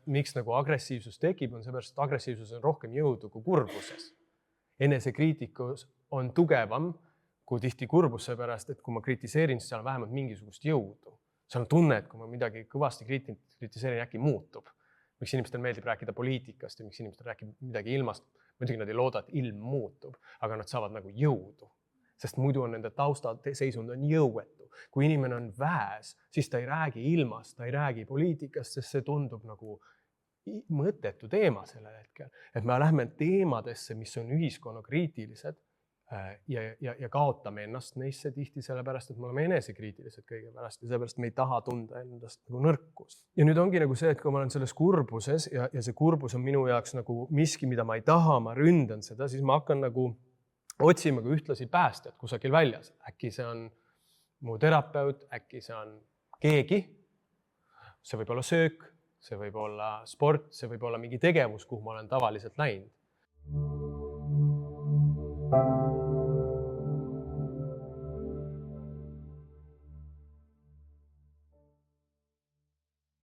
miks nagu agressiivsus tekib, on seepärast, et agressiivsus on rohkem jõudu kui kurbuses. Enesekriitikus on tugevam kui tihti kurbus, seepärast, et kui ma kritiseerin, siis seal on vähemalt mingisugust jõudu. Seal on tunne, et kui ma midagi kõvasti kritiseerin, äkki muutub. Miks inimestel meeldib rääkida poliitikast ja miks inimestel räägib midagi ilmast. Muidugi nad ei looda, et ilm muutub, aga nad saavad nagu jõudu. Sest muidu on nende taustaseisund on jõuetu. Kui inimene on väes, siis ta ei räägi ilmast, ta ei räägi poliitikast, sest see tundub nagu mõttetu teema sellel hetkel. Et me lähme teemadesse, mis on ühiskonnakriitilised ja kaotame ennast neisse tihti sellepärast, et me oleme enesekriitilised kõige pärast ja sellepärast me ei taha tunda endast nagu nõrkust. Ja nüüd ongi nagu see, et kui ma olen selles kurbuses ja see kurbus on minu jaoks nagu miski, mida ma ei taha, ma ründan seda, siis ma hakkan nagu otsima ka ühtlasi päästjat kusagil väljas. Äkki see on mu terapeut, äkki see on keegi, see võib olla söök, see võib olla sport, see võib olla mingi tegevus, kuhu ma olen tavaliselt läinud.